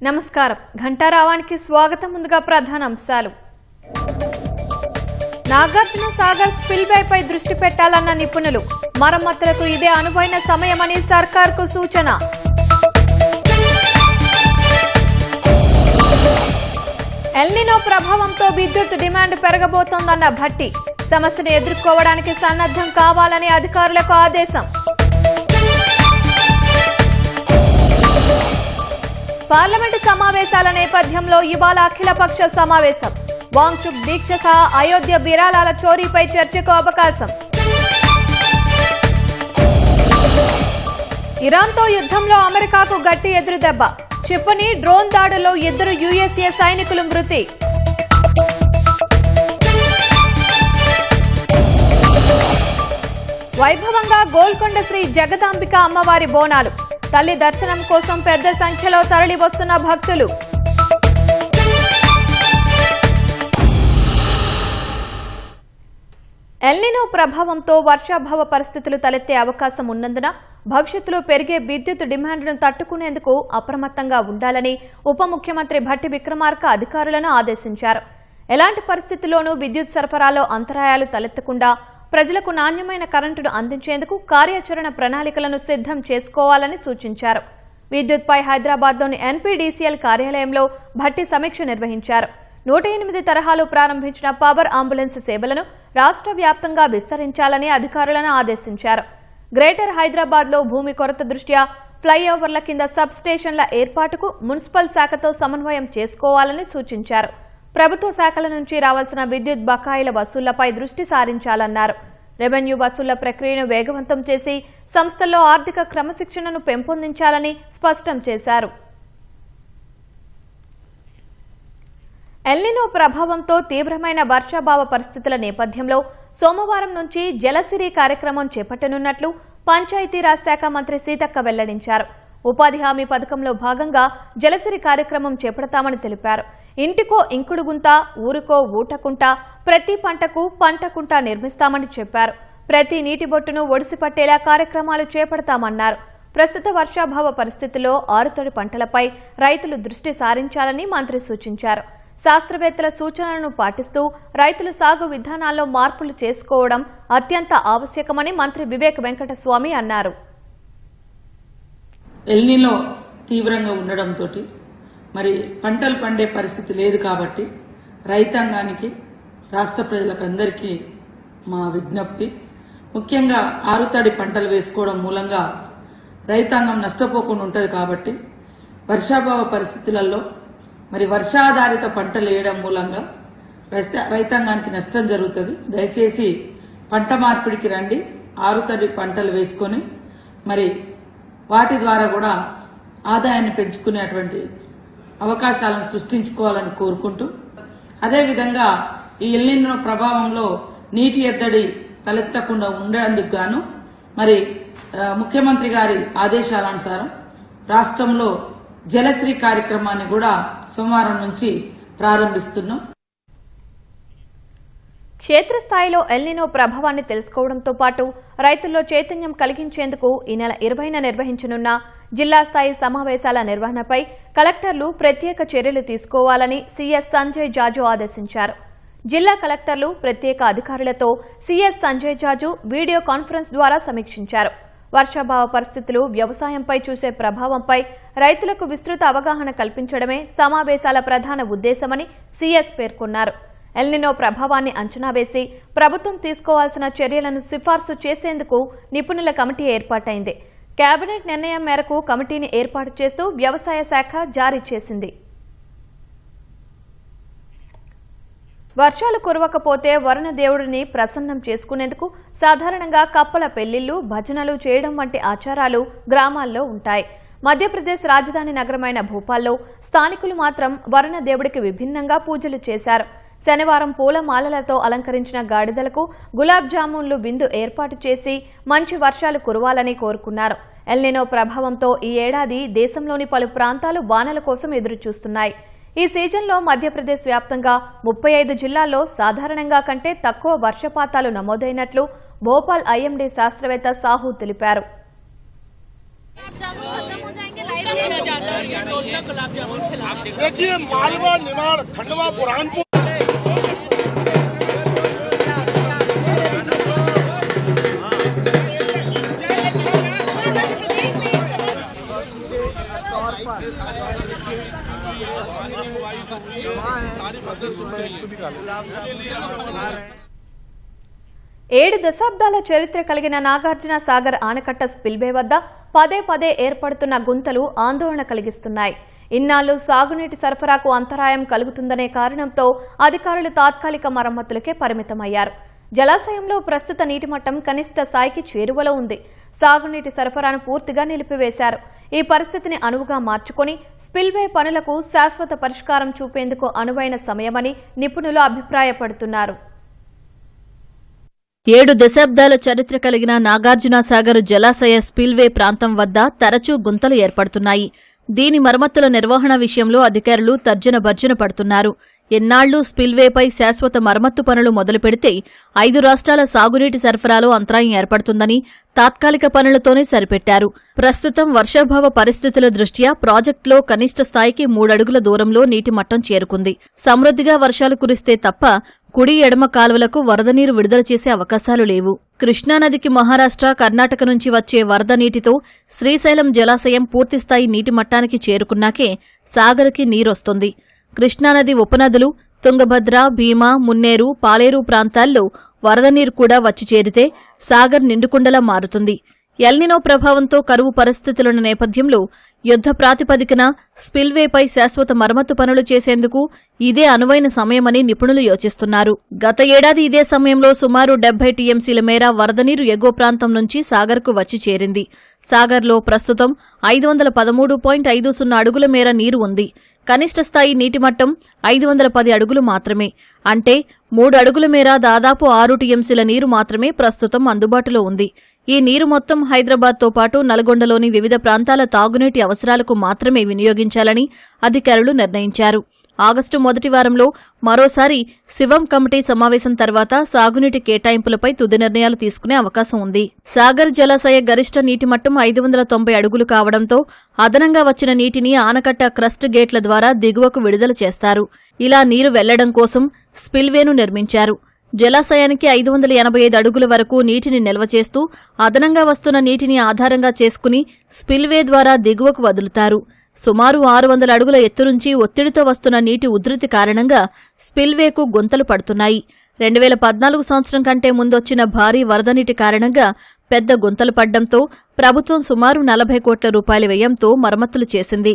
నమస్కారం. ఘంటారావానికి స్వాగతం. ముందుగా ప్రధాన అంశాలు. నాగార్జున సాగర్ స్పిల్వేపై దృష్టి పెట్టాలన్న నిపుణులు. మరమ్మతులకు ఇదే అనువైన సమయమని సర్కార్కు సూచన. ఎల్నినో ప్రభావంతో విద్యుత్ డిమాండ్ పెరగబోతోందన్న భట్టి. సమస్యను ఎదుర్కోవడానికి సన్నద్ధం కావాలని అధికారులకు ఆదేశం. పార్లమెంటు సమావేశాల నేపథ్యంలో ఇవాళ అఖిలపక్ష సమావేశం. వాంగ్చుక్ దీక్ష సహా అయోధ్య విరాళాల చోరీపై చర్చకు అవకాశం. ఇరాన్తో యుద్ధంలో అమెరికాకు గట్టి ఎదురుదెబ్బ. క్షిపణి డ్రోన్ దాడుల్లో 2 యుఎస్ఏ సైనికులు మృతి. వైభవంగా గోల్కొండ శ్రీ జగదాంబిక అమ్మవారి బోనాలు. తల్లి దర్శనం కోసం పెద్ద సంఖ్యలో తరలి వస్తున్న భక్తులు. ఎల్నినో ప్రభావంతో వర్షాభావ పరిస్థితులు తలెత్తే అవకాశం ఉన్నందున భవిష్యత్తులో పెరిగే విద్యుత్ డిమాండ్ను తట్టుకునేందుకు అప్రమత్తంగా ఉండాలని ఉప ముఖ్యమంత్రి భట్టి విక్రమార్క అధికారులను ఆదేశించారు. ఎలాంటి పరిస్థితుల్లోనూ విద్యుత్ సరఫరాలో అంతరాయాలు తలెత్తకుండా ప్రజలకు నాణ్యమైన కరెంటును అందించేందుకు కార్యాచరణ ప్రణాళికలను సిద్ధం చేసుకోవాలని సూచించారు. విద్యుత్పై హైదరాబాద్లోని ఎన్పీడీసీఎల్ కార్యాలయంలో భట్టి సమీక్ష నిర్వహించారు. 108 తరహాలో ప్రారంభించిన పవర్ అంబులెన్స్ సేవలను రాష్ట్ర వ్యాప్తంగా విస్తరించాలని అధికారులను ఆదేశించారు. గ్రేటర్ హైదరాబాద్లో భూమి కొరత దృష్ట్యా ఫ్లైఓవర్ల కింద సబ్ స్టేషన్ల ఏర్పాటుకు మున్సిపల్ శాఖతో సమన్వయం చేసుకోవాలని సూచించారు. ప్రభుత్వ శాఖల నుంచి రావాల్సిన విద్యుత్ బకాయిల వసూళ్లపై దృష్టి సారించాలన్నారు. రెవెన్యూ వసూళ్ల ప్రక్రియను వేగవంతం చేసి సంస్థల్లో ఆర్థిక క్రమశిక్షణను పెంపొందించాలని స్పష్టం చేశారు. ఎల్నినో ప్రభావంతో తీవ్రమైన వర్షాభావ పరిస్థితుల నేపథ్యంలో సోమవారం నుంచి జలసిరి కార్యక్రమం చేపట్టనున్నట్లు పంచాయతీరాజ్ శాఖ మంత్రి సీతక్క వెల్లడించారు. ఉపాధి హామీ పథకంలో భాగంగా జలసిరి కార్యక్రమం చేపడతామని తెలిపారు. ఇంటికో ఇంకుడు గుంత, ఊరుకో ఊటకుంట, ప్రతి పంటకు పంటకుంట నిర్మిస్తామని చెప్పారు. ప్రతి నీటి బొట్టును ఒడిసిపట్టేలా కార్యక్రమాలు చేపడతామన్నారు. ప్రస్తుత వర్షాభావ పరిస్థితుల్లో ఆరుతడి పంటలపై రైతులు దృష్టి సారించాలని మంత్రి సూచించారు. శాస్త్రవేత్తల సూచనలను పాటిస్తూ రైతుల సాగు విధానాల్లో మార్పులు చేసుకోవడం అత్యంత ఆవశ్యకమని మంత్రి వివేక్ వెంకటస్వామి అన్నారు. ఎల్నినో తీవ్రంగా ఉండడంతో మరి పంటలు పండే పరిస్థితి లేదు కాబట్టి రైతాంగానికి, రాష్ట్ర ప్రజలకందరికీ మా విజ్ఞప్తి, ముఖ్యంగా ఆరుతడి పంటలు వేసుకోవడం మూలంగా రైతాంగం నష్టపోకుండా ఉంటుంది కాబట్టి వర్షాభావ పరిస్థితులలో మరి వర్షాధారిత పంటలు వేయడం మూలంగా రైతాంగానికి నష్టం జరుగుతుంది. దయచేసి పంట మార్పిడికి రండి, ఆరుతడి పంటలు వేసుకొని మరి వాటి ద్వారా కూడా ఆదాయాన్ని పెంచుకునేటువంటి అవకాశాలను సృష్టించుకోవాలని కోరుకుంటూ, అదేవిధంగా ఈ ఎల్నినో ప్రభావంలో నీటి ఎద్దడి తలెత్తకుండా ఉండేందుకు గాను మరి ముఖ్యమంత్రి గారి ఆదేశాలనుసారం రాష్ట్రంలో జలశ్రీ కార్యక్రమాన్ని కూడా సోమవారం నుంచి ప్రారంభిస్తున్నాం. క్షేత్రస్థాయిలో ఎల్నినో ప్రభావాన్ని తెలుసుకోవడంతో పాటు రైతుల్లో చైతన్యం కలిగించేందుకు ఈ నెల 20న నిర్వహించనున్న జిల్లా స్థాయి సమావేశాల నిర్వహణపై కలెక్టర్లు ప్రత్యేక చర్యలు తీసుకోవాలని సీఎస్ సంజయ్ జాజు ఆదేశించారు. జిల్లా కలెక్టర్లు ప్రత్యేక అధికారులతో సీఎస్ సంజయ్ జాజు వీడియో కాన్ఫరెన్స్ ద్వారా సమీక్షించారు. వర్షాభావ పరిస్థితులు వ్యవసాయంపై చూసే ప్రభావంపై రైతులకు విస్తృత అవగాహన కల్పించడమే సమావేశాల ప్రధాన ఉద్దేశమని సీఎస్ పేర్కొన్నారు. ఎల్నినో ప్రభావాన్ని అంచనా వేసి ప్రభుత్వం తీసుకోవాల్సిన చర్యలను సిఫార్సు చేసేందుకు నిపుణుల కమిటీ ఏర్పాటైంది. కేబినెట్ నిర్ణయం మేరకు కమిటీని ఏర్పాటు చేస్తూ వ్యవసాయ శాఖ జారీ చేసింది. వర్షాలు కురవకపోతే వరుణ దేవుడిని ప్రసన్నం చేసుకునేందుకు సాధారణంగా కప్పల పెళ్లిళ్లు, భజనలు చేయడం వంటి ఆచారాలు గ్రామాల్లో ఉంటాయి. మధ్యప్రదేశ్ రాజధాని నగరమైన భోపాల్లో స్థానికులు మాత్రం వరుణ దేవుడికి విభిన్నంగా పూజలు చేశారు. శనివారం పూలమాలలతో అలంకరించిన గాడిదలకు గులాబ్ జామున్లు విందు ఏర్పాటు చేసి మంచి వర్షాలు కురవాలని కోరుకున్నారు. ఎల్నినో ప్రభావంతో ఈ ఏడాది దేశంలోని పలు ప్రాంతాలు వానల కోసం ఎదురుచూస్తున్నాయి. ఈ సీజన్లో మధ్యప్రదేశ్ వ్యాప్తంగా 35 జిల్లాల్లో సాధారణంగా కంటే తక్కువ వర్షపాతాలు నమోదైనట్లు భోపాల్ ఐఎండీ శాస్త్రవేత్త సాహు తెలిపారు. देखिए मालवा, निमाड़, खंडवा, बुरहानपुर ఏడు దశాబ్దాల చరిత్ర కలిగిన నాగార్జున సాగర్ ఆనకట్ట స్పిల్వే వద్ద పదే పదే ఏర్పడుతున్న గుంతలు ఆందోళన కలిగిస్తున్నాయి. ఇన్నాళ్లు సాగునీటి సరఫరాకు అంతరాయం కలుగుతుందనే కారణంతో అధికారులు తాత్కాలిక మరమ్మతులకే పరిమితమయ్యారు. జలాశయంలో ప్రస్తుత నీటి మట్టం కనిష్ట స్థాయికి చేరువలో ఉంది. సాగునీటి సరఫరాను పూర్తిగా నిలిపివేశారు. ఈ పరిస్థితిని అనువుగా మార్చుకుని స్పిల్వే పనులకు శాశ్వత పరిష్కారం చూపేందుకు అనువైన సమయమని నిపుణులు అభిప్రాయపడుతున్నారు. 7 దశాబ్దాల చరిత్ర కలిగిన నాగార్జున సాగర్ జలాశయ స్పిల్వే ప్రాంతం వద్ద తరచూ గుంతలు ఏర్పడుతున్నాయి. దీని మరమ్మతుల నిర్వహణ విషయంలో అధికారులు తర్జన భర్జన పడుతున్నారు. ఎన్నాళ్లు స్పిల్వేపై శాశ్వత మరమ్మత్తు పనులు మొదలుపెడితే 5 రాష్ట్రాల సాగునీటి సరఫరాలో అంతరాయం ఏర్పడుతుందని తాత్కాలిక పనులతోనే సరిపెట్టారు. ప్రస్తుతం వర్షాభావ పరిస్థితుల దృష్ట్యా ప్రాజెక్టులో కనిష్ట స్థాయికి 3 అడుగుల దూరంలో నీటి మట్టం చేరుకుంది. సమృద్ధిగా వర్షాలు కురిస్తే తప్ప కుడి ఎడమ కాలువలకు వరద నీరు విడుదల చేసే అవకాశాలు లేవు. కృష్ణానదికి మహారాష్ట్ర, కర్ణాటక నుంచి వచ్చే వరద నీటితో శ్రీశైలం జలాశయం పూర్తిస్థాయి నీటి మట్టానికి చేరుకున్నాకే సాగర్కి నీరొస్తుంది. కృష్ణానది ఉపనదులు తుంగభద్ర, భీమా, మున్నేరు, పాలేరు ప్రాంతాల్లో వరద నీరు కూడా వచ్చి చేరితే సాగర్ నిండుకుండలా మారుతుంది. ఎల్నినో ప్రభావంతో కరువు పరిస్థితులున్న నేపథ్యంలో యుద్ధ ప్రాతిపదికన స్పిల్వేపై శాశ్వత మరమ్మతు పనులు చేసేందుకు ఇదే అనువైన సమయమని నిపుణులు యోచిస్తున్నారు. గత ఏడాది ఇదే సమయంలో సుమారు 70 టీఎంసీల మేర వరద నీరు ఎగువ ప్రాంతం నుంచి సాగర్కు వచ్చి చేరింది. సాగర్లో ప్రస్తుతం 513.50 అడుగుల మేర నీరు ఉంది. కనిష్ట స్థాయి నీటిమట్టం 510 అడుగులు మాత్రమే. అంటే 3 అడుగుల మేర దాదాపు 6 టీఎంసీల నీరు మాత్రమే ప్రస్తుతం అందుబాటులో ఉంది. ఈ నీరు మొత్తం హైదరాబాద్తో పాటు నల్గొండలోని వివిధ ప్రాంతాల తాగునీటి అవసరాలకు మాత్రమే వినియోగించాలని అధికారులు నిర్ణయించారు. ఆగస్టు మొదటి వారంలో మరోసారి శివం కమిటీ సమావేశం తర్వాత సాగునీటి కేటాయింపులపై తుది నిర్ణయాలు తీసుకునే అవకాశం ఉంది. సాగర్ జలాశయ గరిష్ట నీటి మట్టం 590 అడుగులు కావడంతో అదనంగా వచ్చిన నీటిని ఆనకట్ట క్రస్ట్ గేట్ల ద్వారా దిగువకు విడుదల చేస్తారు. ఇలా నీరు వెళ్లడం కోసం స్పిల్వేను నిర్మించారు. జలాశయానికి 585 అడుగుల వరకు నీటిని నిల్వ చేస్తూ అదనంగా వస్తున్న నీటిని ఆధారంగా చేసుకుని స్పిల్వే ద్వారా దిగువకు వదులుతారు. సుమారు 600 అడుగుల ఎత్తు నుంచి ఒత్తిడితో వస్తున్న నీటి ఉధృతి కారణంగా స్పిల్వేకు గుంతలు పడుతున్నాయి. 2014 సంవత్సరం కంటే ముందొచ్చిన భారీ వరద నీటి కారణంగా పెద్ద గుంతలు పడ్డంతో ప్రభుత్వం సుమారు 40 కోట్ల రూపాయల వ్యయంతో మరమ్మతులు చేసింది.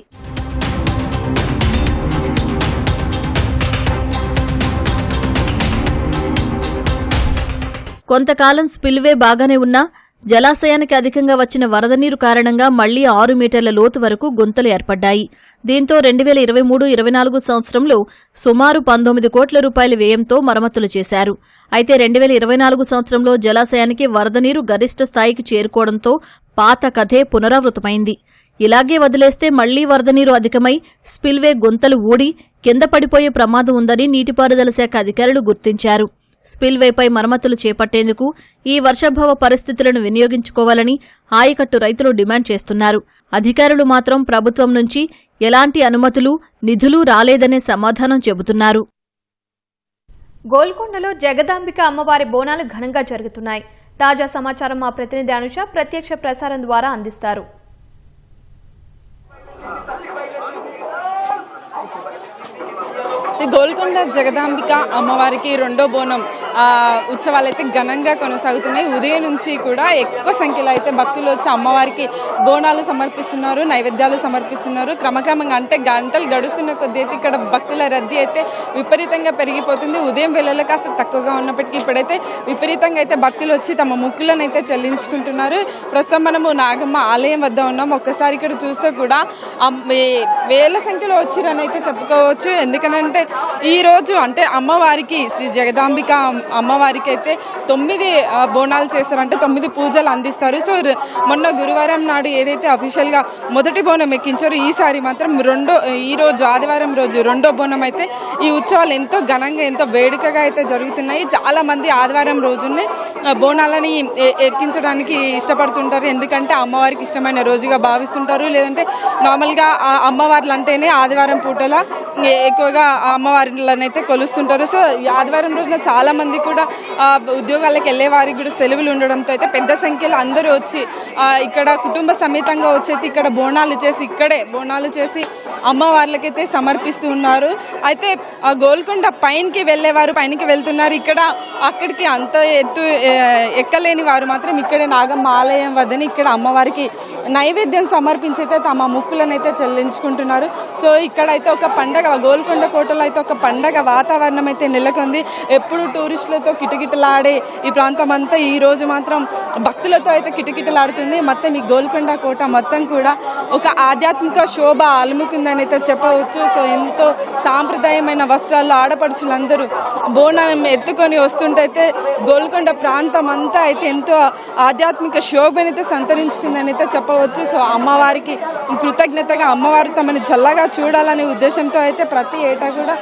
కొంతకాలం స్పిల్వే బాగానే ఉన్నా జలాశయానికి అధికంగా వచ్చిన వరద నీరు కారణంగా మళ్లీ 6 మీటర్ల లోతు వరకు గుంతలు ఏర్పడ్డాయి. దీంతో 2023-24 సంవత్సరంలో సుమారు 19 కోట్ల రూపాయల వ్యయంతో మరమ్మతులు చేశారు. అయితే 2024 సంవత్సరంలో జలాశయానికి వరద నీరు గరిష్ట స్థాయికి చేరుకోవడంతో పాత కథే పునరావృతమైంది. ఇలాగే వదిలేస్తే మళ్లీ వరద నీరు అధికమై స్పిల్వే గుంతలు ఊడి కింద పడిపోయే ప్రమాదం ఉందని నీటిపారుదల శాఖ అధికారులు గుర్తించారు. స్పిల్వేపై మరమ్మతులు చేపట్టేందుకు ఈ వర్షాభావ పరిస్థితులను వినియోగించుకోవాలని ఆయకట్టు రైతులు డిమాండ్ చేస్తున్నారు. అధికారులు మాత్రం ప్రభుత్వం నుంచి ఎలాంటి అనుమతులు, నిధులు రాలేదనే సమాధానం చెబుతున్నారు. గోల్కొండలో జగదాంబిక అమ్మవారి బోనాలు ఘనంగా జరుగుతున్నాయి. తాజా సమాచారం మా ప్రతినిధి అనుష ప్రత్యక్ష ప్రసారం ద్వారా అందిస్తారు. గోల్కొండ జగదాంబిక అమ్మవారికి రెండో బోనం ఉత్సవాలు అయితే ఘనంగా కొనసాగుతున్నాయి. ఉదయం నుంచి కూడా ఎక్కువ సంఖ్యలో అయితే భక్తులు వచ్చి అమ్మవారికి బోనాలు సమర్పిస్తున్నారు, నైవేద్యాలు సమర్పిస్తున్నారు. క్రమక్రమంగా అంటే గంటలు గడుస్తున్న కొద్దీ అయితే ఇక్కడ భక్తుల రద్దీ అయితే విపరీతంగా పెరిగిపోతుంది. ఉదయం వేళల్లో కాస్త తక్కువగా ఉన్నప్పటికీ ఇప్పుడైతే విపరీతంగా అయితే భక్తులు వచ్చి తమ మొక్కులను అయితే చెల్లించుకుంటున్నారు. ప్రస్తుతం మనము నాగమ్మ ఆలయం వద్ద ఉన్నాం. ఒక్కసారి ఇక్కడ చూస్తే కూడా వేల సంఖ్యలో వచ్చిరని అయితే చెప్పుకోవచ్చు. ఎందుకనంటే ఈ రోజు అంటే అమ్మవారికి శ్రీ జగదాంబిక అమ్మవారికి అయితే 9 బోనాలు చేస్తారు, అంటే 9 పూజలు అందిస్తారు. సో మొన్న గురువారం నాడు ఏదైతే అఫీషియల్ గా మొదటి బోనం ఎక్కించారో ఈసారి మాత్రం ఈ రోజు ఆదివారం రోజు రెండో బోనం అయితే ఈ ఉత్సవాలు ఎంతో ఘనంగా ఎంతో వేడుకగా అయితే జరుగుతున్నాయి. చాలా మంది ఆదివారం రోజునే బోనాలని ఎక్కించడానికి ఇష్టపడుతుంటారు, ఎందుకంటే అమ్మవారికి ఇష్టమైన రోజుగా భావిస్తుంటారు. లేదంటే నార్మల్గా అమ్మవార్లు అంటేనే ఆదివారం పూటల ఎక్కువగా అమ్మవార్లను అయితే కొలుస్తుంటారు. సో ఈ ఆదివారం రోజున చాలా మంది కూడా ఉద్యోగాలకు వెళ్ళే వారికి కూడా సెలవులు ఉండడంతో అయితే పెద్ద సంఖ్యలో అందరూ వచ్చి ఇక్కడ కుటుంబ సమేతంగా వచ్చేసి ఇక్కడ బోనాలు చేసి ఇక్కడే బోనాలు చేసి అమ్మవార్లకైతే సమర్పిస్తూ ఉన్నారు. అయితే గోల్కొండ పైనకి వెళ్ళేవారు పైనకి వెళ్తున్నారు. ఇక్కడ అక్కడికి అంత ఎత్తు ఎక్కలేని వారు మాత్రం ఇక్కడే నాగమ్మ ఆలయం వద్దని ఇక్కడ అమ్మవారికి నైవేద్యం సమర్పించి అయితే తమ ముక్కులను అయితే చెల్లించుకుంటున్నారు. సో ఇక్కడైతే ఒక పండగ, గోల్కొండ కోటలో అయితే ఒక పండగ వాతావరణం అయితే నెలకొంది. ఎప్పుడు టూరిస్టులతో కిటకిటలాడే ఈ ప్రాంతం అంతా ఈ రోజు మాత్రం భక్తులతో అయితే కిటకిటలాడుతుంది. మొత్తం ఈ గోల్కొండ కోట మొత్తం కూడా ఒక ఆధ్యాత్మిక శోభ అలుముకుందని అయితే చెప్పవచ్చు. సో ఎంతో సాంప్రదాయమైన వస్త్రాల్లో ఆడపడుచులందరూ బోనాన్ని ఎత్తుకొని వస్తుంటే అయితే గోల్కొండ ప్రాంతం అంతా అయితే ఎంతో ఆధ్యాత్మిక శోభనైతే సంతరించుకుందని అయితే చెప్పవచ్చు. సో అమ్మవారికి కృతజ్ఞతగా అమ్మవారు తమని చల్లగా చూడాలనే ఉద్దేశంతో అయితే ప్రతి ఏటా కూడా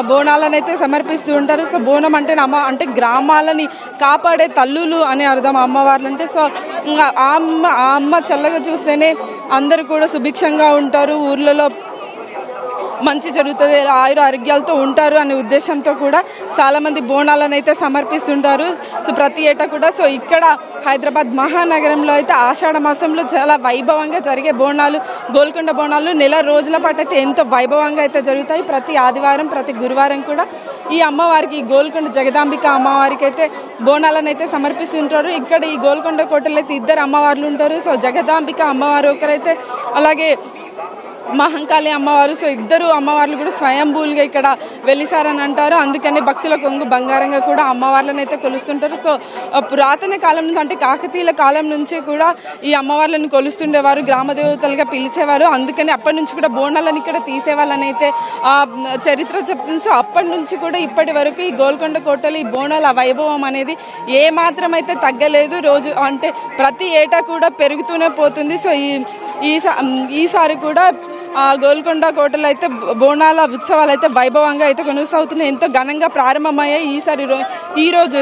బోనాలను అయితే సమర్పిస్తూ ఉంటారు. సో బోనం అంటే అంటే గ్రామాలని కాపాడే తల్లులు అనే అర్థం అమ్మవార్లు అంటే. సో ఆ అమ్మ చల్లగా చూస్తేనే అందరూ కూడా సుభిక్షంగా ఉంటారు, ఊర్లలో మంచి జరుగుతుంది, ఆయుర ఆరోగ్యాలతో ఉంటారు అనే ఉద్దేశంతో కూడా చాలామంది బోనాలను అయితే సమర్పిస్తుంటారు. సో ప్రతి ఏటా కూడా. సో ఇక్కడ హైదరాబాద్ మహానగరంలో అయితే ఆషాఢ మాసంలో చాలా వైభవంగా జరిగే బోనాలు, గోల్కొండ బోనాలు నెల రోజుల పాటు అయితే ఎంతో వైభవంగా అయితే జరుగుతాయి. ప్రతి ఆదివారం ప్రతి గురువారం కూడా ఈ అమ్మవారికి, ఈ గోల్కొండ జగదాంబిక అమ్మవారికి అయితే బోనాలను అయితే సమర్పిస్తుంటారు. ఇక్కడ ఈ గోల్కొండ కోటలో అయితే 2 అమ్మవార్లు ఉంటారు. సో జగదాంబిక అమ్మవారు ఒకరైతే, అలాగే మహంకాళి అమ్మవారు. సో 2 అమ్మవార్లు కూడా స్వయంభూలుగా ఇక్కడ వెలిసారని అంటారు. అందుకని భక్తుల కొంగు బంగారంగా కూడా అమ్మవార్లను అయితే కొలుస్తుంటారు. సో పురాతన కాలం నుంచి అంటే కాకతీయుల కాలం నుంచి కూడా ఈ అమ్మవార్లను కొలుస్తుండేవారు, గ్రామ దేవతలుగా పిలిచేవారు. అందుకని అప్పటి నుంచి కూడా బోనాలను ఇక్కడ తీసేవాళ్ళని అయితే చరిత్ర చెప్తుంది. సో అప్పటి నుంచి కూడా ఇప్పటి వరకు ఈ గోల్కొండ కోటలో ఈ బోనాల వైభవం అనేది ఏ మాత్రం అయితే తగ్గలేదు. రోజు అంటే ప్రతి ఏటా కూడా పెరుగుతూనే పోతుంది. సో ఈసారి కూడా గోల్కొండ కోటలో అయితే బోనాల ఉత్సవాలు అయితే వైభవంగా అయితే కొనసాగుతున్నాయి, ఎంతో ఘనంగా ప్రారంభమయ్యాయి. ఈ రోజు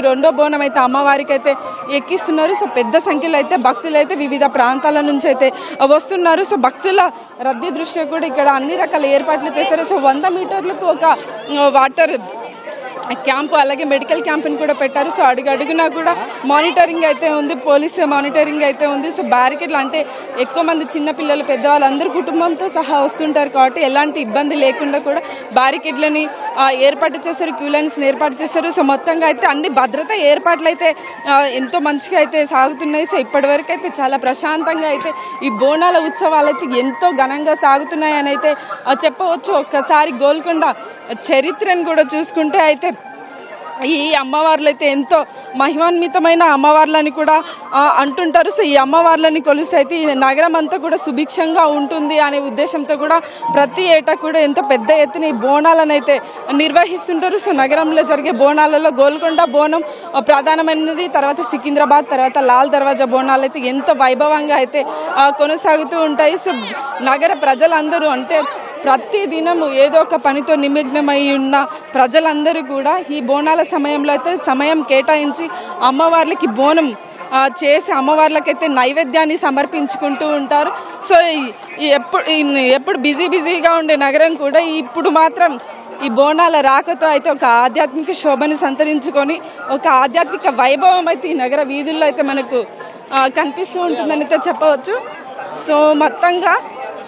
రెండో బోనం అయితే అమ్మవారికి అయితే ఎక్కిస్తున్నారు. సో పెద్ద సంఖ్యలో అయితే భక్తులు అయితే వివిధ ప్రాంతాల నుంచి అయితే వస్తున్నారు. సో భక్తుల రద్దీ దృష్ట్యా కూడా ఇక్కడ అన్ని రకాల ఏర్పాట్లు చేశారు. సో 100 మీటర్లకు ఒక వాటర్ క్యాంపు, అలాగే మెడికల్ క్యాంపుని కూడా పెట్టారు. సో అడుగునా కూడా మానిటరింగ్ అయితే ఉంది, పోలీస్ మానిటరింగ్ అయితే ఉంది. సో బ్యారికేడ్లు అంటే ఎక్కువ మంది చిన్నపిల్లలు, పెద్దవాళ్ళు అందరూ కుటుంబంతో సహా వస్తుంటారు కాబట్టి ఎలాంటి ఇబ్బంది లేకుండా కూడా బ్యారికేడ్లని ఏర్పాటు చేశారు, క్యూ లైన్స్ని ఏర్పాటు చేశారు. సో మొత్తంగా అయితే అన్ని భద్రతా ఏర్పాట్లు అయితే ఎంతో మంచిగా అయితే సాగుతున్నాయి. సో ఇప్పటి వరకు అయితే చాలా ప్రశాంతంగా అయితే ఈ బోనాల ఉత్సవాలు అయితే ఎంతో ఘనంగా సాగుతున్నాయి అని అయితే చెప్పవచ్చు. ఒక్కసారి గోల్కొండ చరిత్రను కూడా చూసుకుంటే అయితే ఈ అమ్మవార్లు అయితే ఎంతో మహిమాన్వితమైన అమ్మవార్లని కూడా అంటుంటారు. సో ఈ అమ్మవార్లని కొలిస్తే అయితే ఈ నగరం అంతా కూడా సుభిక్షంగా ఉంటుంది అనే ఉద్దేశంతో కూడా ప్రతి ఏటా కూడా ఎంతో పెద్ద ఎత్తున ఈ బోనాలను అయితే నిర్వహిస్తుంటారు. సో నగరంలో జరిగే బోనాలలో గోల్కొండ బోనం ప్రధానమైనది, తర్వాత సికింద్రాబాద్, తర్వాత లాల్ దర్వాజా బోనాలు అయితే ఎంతో వైభవంగా అయితే కొనసాగుతూ ఉంటాయి. సో నగర ప్రజలందరూ అంటే ప్రతి దినము ఏదో ఒక పనితో నిమగ్నమై ఉన్న ప్రజలందరూ కూడా ఈ బోనాల సమయంలో అయితే సమయం కేటాయించి అమ్మవార్లకి బోనం చేసి అమ్మవార్లకైతే నైవేద్యాన్ని సమర్పించుకుంటూ ఉంటారు. సో ఎప్పుడు బిజీగా ఉండే నగరం కూడా ఇప్పుడు మాత్రం ఈ బోనాల రాకతో అయితే ఒక ఆధ్యాత్మిక శోభను సంతరించుకొని ఒక ఆధ్యాత్మిక వైభవం అయితే ఈ నగర వీధుల్లో అయితే మనకు కనిపిస్తూ ఉంటుందని అయితే చెప్పవచ్చు. సో మొత్తంగా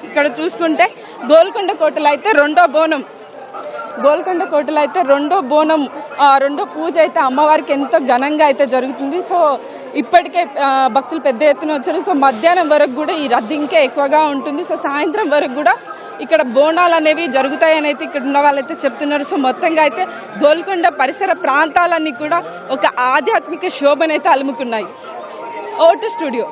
ఇక్కడ చూసుకుంటే గోల్కొండ కోటలో అయితే రెండో బోనం రెండో పూజ అయితే అమ్మవారికి ఎంతో ఘనంగా అయితే జరుగుతుంది. సో ఇప్పటికే భక్తులు పెద్ద ఎత్తున వచ్చారు. సో మధ్యాహ్నం వరకు కూడా ఈ రద్దీ ఇంకా ఎక్కువగా ఉంటుంది. సో సాయంత్రం వరకు కూడా ఇక్కడ బోనాలు అనేవి జరుగుతాయని అయితే ఇక్కడ ఉన్న వాళ్ళైతే చెప్తున్నారు. సో మొత్తంగా అయితే గోల్కొండ పరిసర ప్రాంతాలన్నీ కూడా ఒక ఆధ్యాత్మిక శోభనైతే అలుముకున్నాయి. ఓటు స్టూడియో.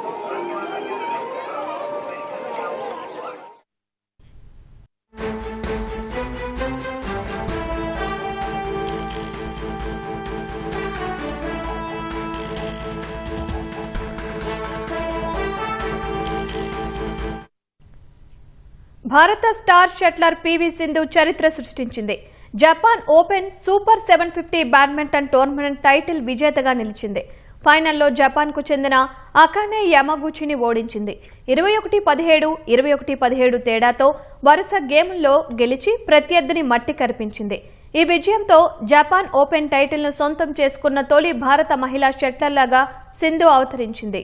భారత స్టార్ షట్లర్ పివి సింధు చరిత్ర సృష్టించింది. Japan Open super 750 badminton tournament title విజేతగా నిలిచింది. ఫైనల్లో జపాన్కు చెందిన అకానే యమగుచిని ఓడించింది. 21-17, 21-17 తేడాతో వరుస గేముల్లో గెలిచి ప్రత్యర్థిని మట్టి కరిపించింది. ఈ విజయంతో జపాన్ ఓపెన్ టైటిల్ను సొంతం చేసుకున్న తొలి భారత మహిళా షట్లర్లాగా సింధు అవతరించింది.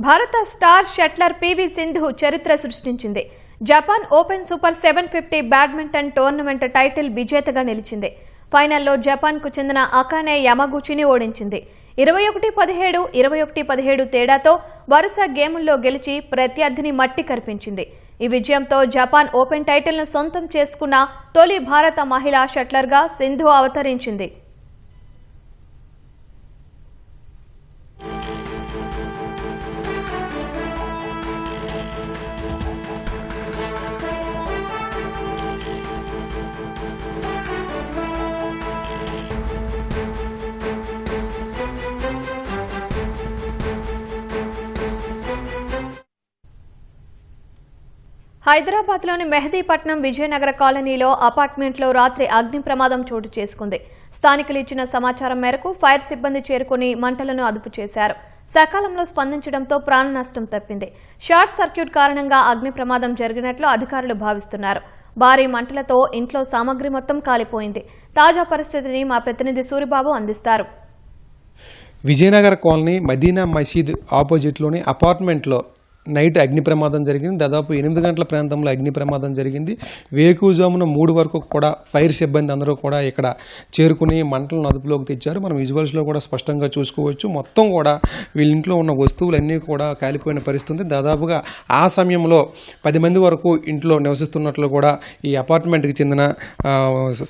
భారత స్టార్ షట్లర్ పివి సింధు చరిత్ర సృష్టించింది. Japan Open super 750 badminton tournament title విజేతగా నిలిచింది. ఫైనల్లో జపాన్కు చెందిన అకానే యమగుచిని ఓడించింది. 21-17, 21-17 తేడాతో వరుస గేముల్లో గెలిచి ప్రత్యర్థిని మట్టి కరిపించింది. ఈ విజయంతో జపాన్ ఓపెన్ టైటిల్ను సొంతం చేసుకున్న తొలి భారత మహిళా షట్లర్గా సింధు అవతరించింది. హైదరాబాద్లోని మెహదీపట్నం విజయనగర కాలనీలో అపార్ట్మెంట్లో రాత్రి అగ్ని ప్రమాదం చోటు చేసుకుంది. స్థానికులు ఇచ్చిన సమాచారం మేరకు ఫైర్ సిబ్బంది చేరుకుని మంటలను అదుపు చేశారు. సకాలంలో స్పందించడంతో ప్రాణ నష్టం తప్పింది. షార్ట్ సర్క్యూట్ కారణంగా అగ్ని ప్రమాదం జరిగినట్లు అధికారులు భావిస్తున్నారు. భారీ మంటలతో ఇంట్లో సామగ్రి మొత్తం కాలిపోయింది. తాజా పరిస్థితిని మా ప్రతినిధి సూరిబాబు అందిస్తారు. విజయనగర కాలనీ మదీనా మసీద్ ఆపోజిట్లోని అపార్ట్మెంట్లో నైట్ అగ్ని ప్రమాదం జరిగింది. దాదాపు 8 గంటల ప్రాంతంలో అగ్ని ప్రమాదం జరిగింది. వేకువజామున 3 వరకు కూడా ఫైర్ సిబ్బంది అందరూ కూడా ఇక్కడ చేరుకుని మంటలను అదుపులోకి తెచ్చారు. మనం విజువల్స్లో కూడా స్పష్టంగా చూసుకోవచ్చు. మొత్తం కూడా వీళ్ళింట్లో ఉన్న వస్తువులన్నీ కూడా కాలిపోయిన పరిస్థితి. దాదాపుగా ఆ సమయంలో 10 మంది వరకు ఇంట్లో నివసిస్తున్నట్లు కూడా ఈ అపార్ట్మెంట్కి చెందిన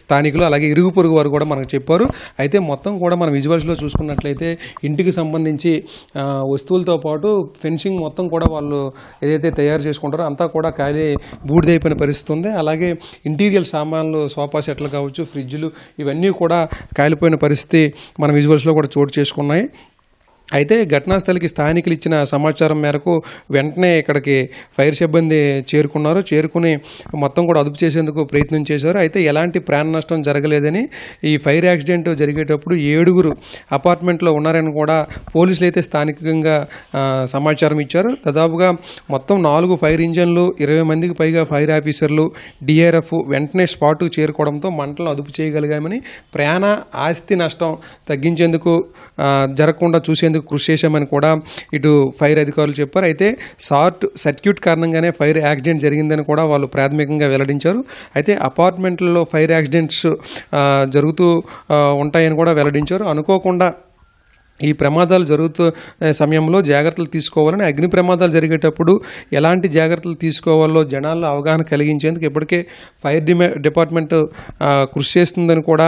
స్థానికులు అలాగే ఇరుగు పొరుగు వారు కూడా మనకు చెప్పారు. అయితే మొత్తం కూడా మనం విజువల్స్లో చూసుకున్నట్లయితే ఇంటికి సంబంధించి వస్తువులతో పాటు ఫెన్సింగ్ మొత్తం కూడా వాళ్ళు ఏదైతే తయారు చేసుకుంటారో అంతా కూడా ఖాళీ బూడిదైపోయిన పరిస్థితి ఉంది. అలాగే ఇంటీరియర్ సామాన్లు సోఫా సెట్లు కావచ్చు, ఫ్రిడ్జ్లు ఇవన్నీ కూడా కాలిపోయిన పరిస్థితి మన విజువల్స్లో కూడా చోటు చేసుకున్నాయి. అయితే ఘటనాస్థలికి స్థానికులు ఇచ్చిన సమాచారం మేరకు వెంటనే ఇక్కడికి ఫైర్ సిబ్బంది చేరుకున్నారు. చేరుకుని మొత్తం కూడా అదుపు చేసేందుకు ప్రయత్నం చేశారు. అయితే ఎలాంటి ప్రాణ నష్టం జరగలేదని, ఈ ఫైర్ యాక్సిడెంట్ జరిగేటప్పుడు 7 అపార్ట్మెంట్లో ఉన్నారని కూడా పోలీసులు అయితే స్థానికంగా సమాచారం ఇచ్చారు. దాదాపుగా మొత్తం 4 ఫైర్ ఇంజన్లు, 20 మందికి పైగా ఫైర్ ఆఫీసర్లు, డిఆర్ఎఫ్ వెంటనే స్పాట్కు చేరుకోవడంతో మంటలను అదుపు చేయగలిగామని, ప్రాణ ఆస్తి నష్టం తగ్గించేందుకు జరగకుండా చూసేందుకు కృషి చేశామని కూడా ఇటు ఫైర్ అధికారులు చెప్పారు. అయితే షార్ట్ సర్క్యూట్ కారణంగానే ఫైర్ యాక్సిడెంట్ జరిగిందని కూడా వాళ్ళు ప్రాథమికంగా వెల్లడించారు. అయితే అపార్ట్మెంట్లలో ఫైర్ యాక్సిడెంట్స్ జరుగుతూ ఉంటాయని కూడా వెల్లడించారు. అనుకోకుండా ఈ ప్రమాదాలు జరుగుతున్న సమయంలో జాగ్రత్తలు తీసుకోవాలని, అగ్ని ప్రమాదాలు జరిగేటప్పుడు ఎలాంటి జాగ్రత్తలు తీసుకోవాలో జనాల్లో అవగాహన కలిగించేందుకు ఇప్పటికే ఫైర్ డిపార్ట్మెంట్ కృషి చేస్తుందని కూడా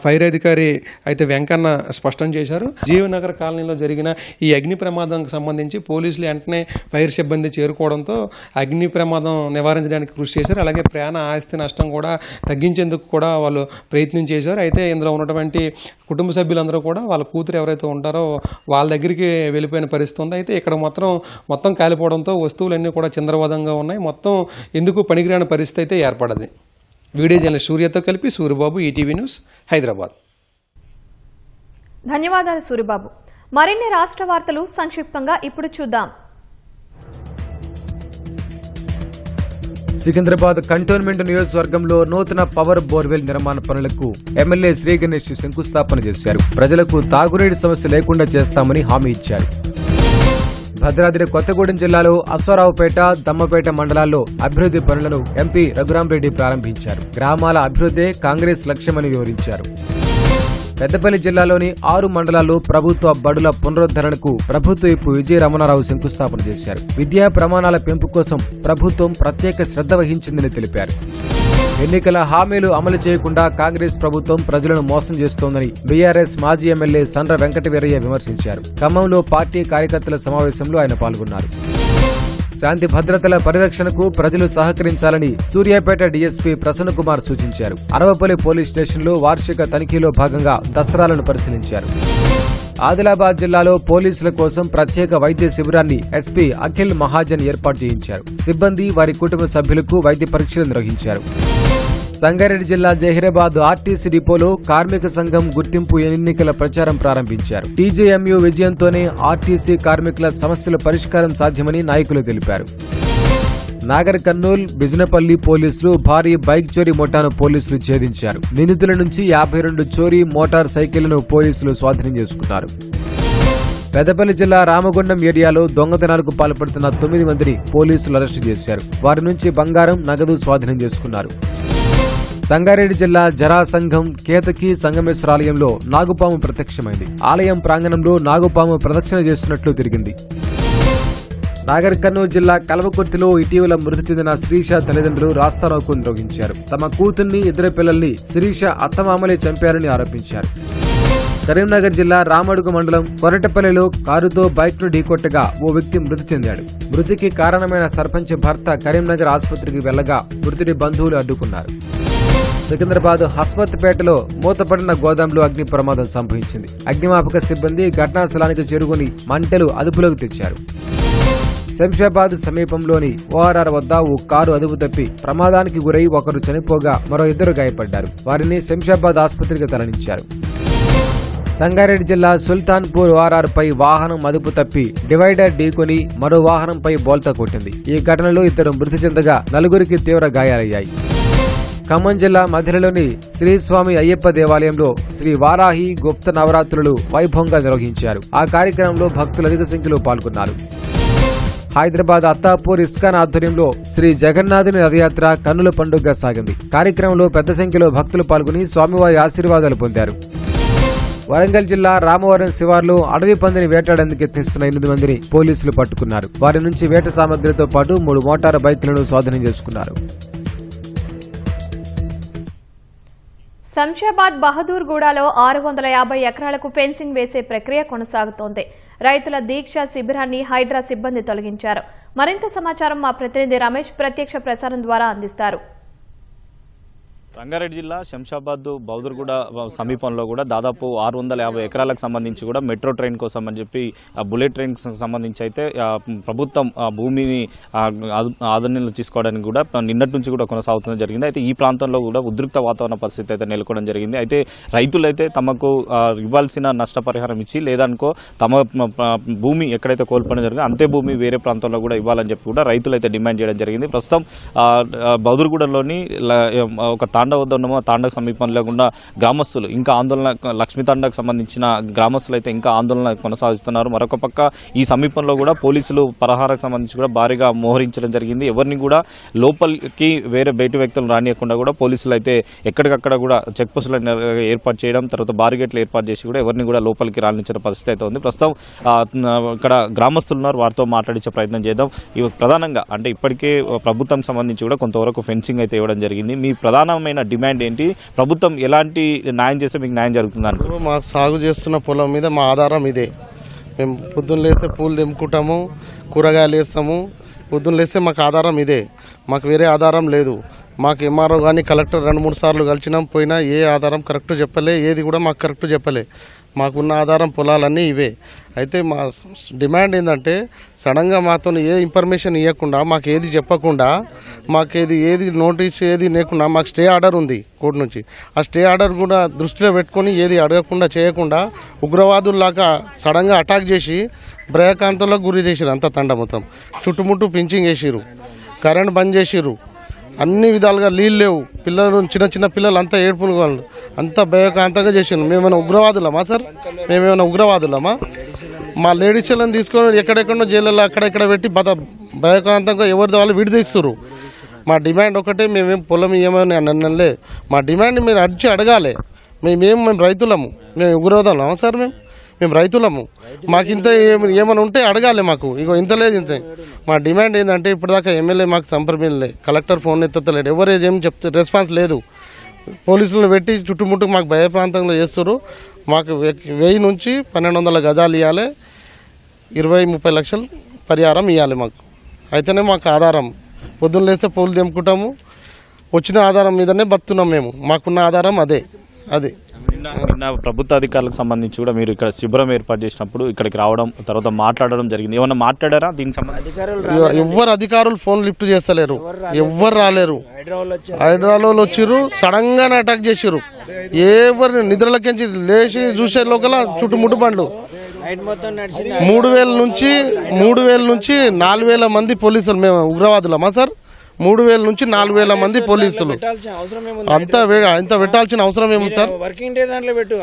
ఫైర్ అధికారి అయితే వెంకన్న స్పష్టం చేశారు. జీవనగర్ కాలనీలో జరిగిన ఈ అగ్ని ప్రమాదానికి సంబంధించి పోలీసులు వెంటనే ఫైర్ సిబ్బంది చేరుకోవడంతో అగ్ని ప్రమాదం నివారించడానికి కృషి చేశారు. అలాగే ప్రాణ ఆస్తి నష్టం కూడా తగ్గించేందుకు కూడా వాళ్ళు ప్రయత్నం చేశారు. అయితే ఇందులో ఉన్నటువంటి కుటుంబ సభ్యులందరూ కూడా వాళ్ళ కూతురు ఎవరైతే ఉంటారో వాళ్ళ దగ్గరికి వెళ్ళిపోయిన పరిస్థితి ఉంది. అయితే ఇక్కడ మొత్తం కాలిపోవడంతో వస్తువులన్నీ కూడా చిందరవాదంగా ఉన్నాయి. మొత్తం ఎందుకు పనికిరాని పరిస్థితి అయితే ఏర్పడింది. వీడియో జర్నలిస్ట్ సూర్యతో కలిపి సూరిబాబు, ఈటీవీ న్యూస్, హైదరాబాద్. ధన్యవాదాలు సూరిబాబు. మరిన్ని రాష్ట్ర వార్తలు సంక్షిప్తంగా ఇప్పుడు చూద్దాం. సికింద్రాబాద్ కంటోన్మెంట్ నియోజకవర్గంలో నూతన పవర్ బోర్వెల్ నిర్మాణ పనులకు ఎమ్మెల్యే శ్రీ గణేష్ శంకుస్థాపన చేశారు. ప్రజలకు తాగునీటి సమస్య లేకుండా చేస్తామని హామీ ఇచ్చారు. భద్రాద్రి కొత్తగూడెం జిల్లాలో అశ్వారావుపేట, దమ్మపేట మండలాల్లో అభివృద్ధి పనులను ఎంపీ రఘురామరెడ్డి ప్రారంభించారు. గ్రామాల అభివృద్ధే కాంగ్రెస్ లక్ష్యమని వివరించారు. పెద్దపల్లి జిల్లాలోని 6 మండలాల్లో ప్రభుత్వ బడుల పునరుద్ధరణకు ప్రభుత్వ విప్ విజయ రమణారావు శంకుస్థాపన చేశారు. విద్యా ప్రమాణాల పెంపు కోసం ప్రభుత్వం ప్రత్యేక శ్రద్ధ వహించిందని తెలిపారు. ఎన్నికల హామీలు అమలు చేయకుండా కాంగ్రెస్ ప్రభుత్వం ప్రజలను మోసం చేస్తోందని బీఆర్ఎస్ మాజీ ఎమ్మెల్యే సండ్ర వెంకట వీరయ్య విమర్శించారు. ఖమ్మంలో పార్టీ కార్యకర్తల సమావేశంలో ఆయన పాల్గొన్నారు. శాంతి భద్రతల పరిరక్షణకు ప్రజలు సహకరించాలని సూర్యాపేట డీఎస్పీ ప్రసన్న కుమార్ సూచించారు. అరవపల్లి పోలీస్ స్టేషన్లో వార్షిక తనిఖీలో భాగంగా దసరాలను పరిశీలించారు. ఆదిలాబాద్ జిల్లాలో పోలీసుల కోసం ప్రత్యేక వైద్య శిబిరాన్ని ఎస్పీ అఖిల్ మహాజన్ ఏర్పాటు చేయించారు. సిబ్బంది వారి కుటుంబ సభ్యులకు వైద్య పరీక్షలు నిర్వహించారు. సంగారెడ్డి జిల్లా జహీరాబాద్ ఆర్టీసీ డిపోలో కార్మిక సంఘం గుర్తింపు ఎన్నికల ప్రచారం ప్రారంభించారు. టీజేఎంయూ విజయంతోనే ఆర్టీసీ కార్మికుల సమస్యల పరిష్కారం సాధ్యమని నాయకులు తెలిపారు. నాగర్ కర్నూల్ బిజినపల్లి పోలీసులు భారీ బైక్ చోరీ ముఠాను పోలీసులు ఛేదించారు. నిందితుల నుంచి 52 చోరీ మోటార్ సైకిళ్లను పోలీసులు స్వాధీనం చేసుకున్నారు. పెద్దపల్లి జిల్లా రామగుండం ఏరియాలో దొంగతనాలకు పాల్పడుతున్న 9 మందిని పోలీసులు అరెస్టు చేశారు. వారి నుంచి బంగారం, నగదు స్వాధీనం చేసుకున్నారు. సంగారెడ్డి జిల్లా జరాసంఘం కేతకి సంగమేశ్వరాలయంలో నాగుపాము ప్రత్యక్షమైంది. ఆలయం ప్రాంగణంలో నాగుపాము ప్రదక్షిణ చేస్తున్నట్లు తిరిగింది. నాగర్ కర్నూలు జిల్లా కల్వకుర్తిలో ఇటీవల మృతి చెందిన శిరీష తల్లిదండ్రులు రాస్తారోకో నిర్వహించారు. తమ కూతుర్ని, 2 పిల్లల్ని శిరీష అత్తమామలే చంపారని ఆరోపించారు. కరీంనగర్ జిల్లా రామడుగు మండలం కొరటపల్లిలో కారుతో బైక్ ను ఢీకొట్టగా ఓ వ్యక్తి మృతి చెందాడు. మృతికి కారణమైన సర్పంచ్ భర్త కరీంనగర్ ఆసుపత్రికి వెళ్లగా మృతుడి బంధువులు అడ్డుకున్నారు. సికింద్రాబాద్ హస్మత్పేటలో మూతపడిన గోదాంలో అగ్ని ప్రమాదం సంభవించింది. అగ్నిమాపక సిబ్బంది ఘటనా స్థలానికి చేరుకుని మంటలు అదుపులోకి తెచ్చారు. శంషాబాద్ సమీపంలోని ఓఆర్ఆర్ వద్ద ఓ కారు అదుపు తప్పి ప్రమాదానికి గురై ఒకరు చనిపోగా మరో 2 గాయపడ్డారు. వారిని శంషాబాద్ ఆసుపత్రికి తరలించారు. సంగారెడ్డి జిల్లా సుల్తాన్పూర్ ఓఆర్ఆర్ పై వాహనం అదుపు తప్పి డివైడర్ ఢీకొని మరో వాహనంపై బోల్తా కొట్టింది. ఈ ఘటనలో 2 మృతి చెందగా 4కి తీవ్ర గాయాలయ్యాయి. ఖమ్మం జిల్లా మధిరలోని శ్రీస్వామి అయ్యప్ప దేవాలయంలో శ్రీ వారాహి గుప్త నవరాత్రులు వైభవంగా నిర్వహించారు. ఆ కార్యక్రమంలో భక్తులు అధిక సంఖ్యలో పాల్గొన్నారు. హైదరాబాద్ అత్తాపూర్ ఇస్కాన్ ఆధ్వర్యంలో శ్రీ జగన్నాథుని రథయాత్ర కన్నుల పండుగగా సాగింది. కార్యక్రమంలో పెద్ద సంఖ్యలో భక్తులు పాల్గొని స్వామివారి ఆశీర్వాదాలు పొందారు. వరంగల్ జిల్లా రామవరం శివార్లో అడవి పందిని వేటాడేందుకు యత్నిస్తున్న 8 మందిని పోలీసులు పట్టుకున్నారు. వారి నుంచి వేట సామగ్రితో పాటు 3 మోటారు బైకులను స్వాధీనం చేసుకున్నారు. శంషాబాద్ బహదూర్గూడలో 650 ఎకరాలకు ఫెన్సింగ్ వేసే ప్రక్రియ కొనసాగుతోంది. రైతుల దీక్ష శిబిరాన్ని హైడ్రా సిబ్బంది తొలగించారు. మరింత సమాచారం మా ప్రతినిధి రమేష్ ప్రత్యక్ష ప్రసారం ద్వారా అందిస్తారు. సంగారెడ్డి జిల్లా శంషాబాద్ బౌదర్గూడ సమీపంలో కూడా దాదాపు 650 ఎకరాలకు సంబంధించి కూడా మెట్రో ట్రైన్ కోసం అని చెప్పి బుల్లెట్ ట్రైన్ సంబంధించి అయితే ప్రభుత్వం భూమిని ఆధీనంలో తీసుకోవడానికి కూడా నిన్నటి నుంచి కూడా కొనసాగుతూ జరిగింది. అయితే ఈ ప్రాంతంలో కూడా ఉద్రిక్త వాతావరణ పరిస్థితి అయితే నెలకొనడం జరిగింది. అయితే రైతులైతే తమకు ఇవ్వాల్సిన నష్టపరిహారం ఇచ్చి లేదనుకో తమ భూమి ఎక్కడైతే కోల్పోవడం జరిగింది అంతే భూమి వేరే ప్రాంతంలో కూడా ఇవ్వాలని చెప్పి కూడా రైతులు అయితే డిమాండ్ చేయడం జరిగింది. ప్రస్తుతం బౌదర్గూడలోని ఒక తాండా వద్ద ఉన్నామో తాండా సమీపంలో కూడా గ్రామస్తులు ఇంకా ఆందోళన లక్ష్మీ తాండాకు సంబంధించిన గ్రామస్తులు అయితే ఇంకా ఆందోళన కొనసాగిస్తున్నారు. మరొక పక్క ఈ సమీపంలో కూడా పోలీసులు పరహారకు సంబంధించి కూడా భారీగా మోహరించడం జరిగింది. ఎవరిని కూడా లోపలికి వేరే బయట వ్యక్తులు రానియకుండా కూడా పోలీసులు అయితే ఎక్కడికక్కడ కూడా చెక్ పోస్టులను ఏర్పాటు చేయడం, తర్వాత బారిగేట్లు ఏర్పాటు చేసి కూడా ఎవరిని కూడా లోపలికి రానించిన పరిస్థితి అయితే ఉంది. ప్రస్తుతం ఇక్కడ గ్రామస్తులు ఉన్నారు, వారితో మాట్లాడించే ప్రయత్నం చేద్దాం. ఇవి ప్రధానంగా అంటే ఇప్పటికే ప్రభుత్వం సంబంధించి కూడా కొంతవరకు ఫెన్సింగ్ అయితే ఇవ్వడం జరిగింది. మీ ప్రధానమైన డిమాండ్ ఏంటి? ప్రభుత్వం ఎలాంటి న్యాయం చేస్తే మీకు న్యాయం జరుగుతుంది? మా సాగు చేస్తున్న పొలం మీద మా ఆధారం ఇదే. మేము పొద్దున్న లేస్తే పూలు తెంపుకుంటాము, కూరగాయలు వేస్తాము. పొద్దున్న లేస్తే మాకు ఆధారం ఇదే, మాకు వేరే ఆధారం లేదు. మాకు ఎంఆర్ఓ కానీ కలెక్టర్ 2-3 సార్లు కలిసినాం, పోయినా ఏ ఆధారం కరెక్ట్ చెప్పలే, ఏది కూడా మాకు కరెక్ట్ చెప్పలే. మాకున్న ఆధారం పొలాలన్నీ ఇవే. అయితే మా డిమాండ్ ఏంటంటే సడన్గా మాతో ఏ ఇన్ఫర్మేషన్ ఇవ్వకుండా, మాకు ఏది చెప్పకుండా, మాకేది ఏది నోటీస్ ఏది లేకుండా మాకు స్టే ఆర్డర్ ఉంది కోర్టు నుంచి. ఆ స్టే ఆర్డర్ కూడా దృష్టిలో పెట్టుకొని ఏది అడగకుండా చేయకుండా ఉగ్రవాదుల్లాగా సడన్గా అటాక్ చేసి భయకాంతంలోకి గురి చేసిరు. అంతా తండ మొత్తం చుట్టుముట్టు పించింగ్ వేసిరు, కరెంట్ బంద్ చేసిరు, అన్ని విధాలుగా నీళ్ళు లేవు, పిల్లలు చిన్న పిల్లలు అంతా ఏడుపులు వాళ్ళు అంతా భయకాంతంగా చేసినాం. మేమైనా ఉగ్రవాదులమా సార్? మేమేమైనా ఉగ్రవాదులమా? మా లేడీస్లను తీసుకొని ఎక్కడెక్కడో జైళ్ళలో అక్కడెక్కడ పెట్టి భయకాంతంగా ఎవరిది వాళ్ళు విడిదిస్తారు. మా డిమాండ్ ఒకటే, మేమేం పొలం ఏమైనా అన్నలే. మా డిమాండ్ మీరు అడగాలి. మేము రైతులము, మేము ఉగ్రవాదులమా సార్? మేము రైతులము, మాకు ఇంత ఏమైనా ఉంటే అడగాలి. మాకు ఇగో ఇంత లేదు ఇంత. మా డిమాండ్ ఏంటంటే ఇప్పటిదాకా ఎమ్మెల్యే మాకు సంప్రదించలే, కలెక్టర్ ఫోన్ ఎత్తలేడు, ఎవరు ఏం చెప్తే రెస్పాన్స్ లేదు. పోలీసులను పెట్టి చుట్టుముట్టు మాకు భయ ప్రాంతంలో చేస్తారు. మాకు 1000 నుంచి 1200 గజాలు ఇవ్వాలి, 20-30 లక్షలు పరిహారం ఇవ్వాలి మాకు. అయితేనే మాకు ఆధారం. పొద్దున్న లేస్తే పూలు తెంపుకుంటాము, వచ్చిన ఆధారం మీదనే బతున్నాం మేము. మాకున్న ఆధారం అదే. నిన్న ప్రభుత్వ అధికారులకు సంబంధించి కూడా మీరు ఇక్కడ శిబిరం ఏర్పాటు చేసినప్పుడు ఇక్కడికి రావడం, తర్వాత మాట్లాడడం జరిగింది. ఏమన్నా మాట్లాడారా దీనికి సంబంధించి? ఎవ్వరు అధికారులు ఫోన్ లిఫ్ట్ చేస్తలేరు, ఎవ్వరు రాలేరు. హైదరాబాద్ వచ్చిర్రు, సడన్ గానే అటాక్ చేసిర్రు. ఎవరు నిద్రలకించి లేచి చూసే లోకల చుట్టుముట్టు బండ్లు. 3,000 నుంచి 4,000 మంది పోలీసులు. మేము ఉగ్రవాదులమా సార్? 3,000 నుంచి 4,000 మంది పోలీసులు. అంత పెట్టాల్సిన అవసరం ఏముంది సార్? వర్కింగ్ డే దాంట్లో పెట్టు,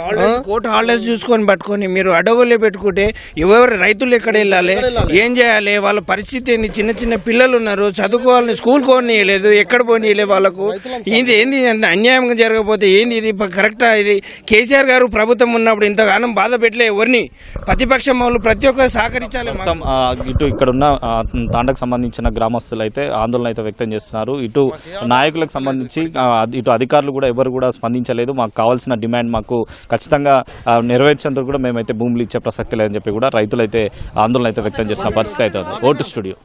కోర్టు హాలిడేస్ చూసుకొని పట్టుకొని మీరు అడవులే పెట్టుకుంటే ఎవరు రైతులు ఎక్కడ వెళ్ళాలి, ఏం చేయాలి, వాళ్ళ పరిస్థితి ఏంది? చిన్న చిన్న పిల్లలు ఉన్నారు, చదువుకోవాలని స్కూల్ పోనీయలేదు, ఎక్కడ పోనీయలేదు వాళ్ళకు. ఏంది అన్యాయంగా జరగకపోతే ఏంది ఇది కరెక్టా? ఇది కేసీఆర్ గారు ప్రభుత్వం ఉన్నప్పుడు ఇంతగానం బాధ పెట్టలే ఎవరిని. ప్రతిపక్షం వాళ్ళు ప్రతి ఒక్కరు సహకరించాలి. ఇటు ఇక్కడున్న తాండకు సంబంధించిన గ్రామస్తులు అయితే ఆందోళన అయితే వ్యక్తం చేస్తున్నారు. ఇటు నాయకులకు సంబంధించి ఇటు అధికారులు కూడా ఎవరు కూడా స్పందించలేదు. మాకు కావాల్సిన డిమాండ్ మాకు ఖచ్చితంగా నెరవేర్చేందుకు కూడా మేమైతే భూములు ఇచ్చే ప్రసక్తి లేదని చెప్పి కూడా రైతులు అయితే ఆందోళన అయితే వ్యక్తం చేస్తున్న పరిస్థితి అయితే ఉంది. Vote studio.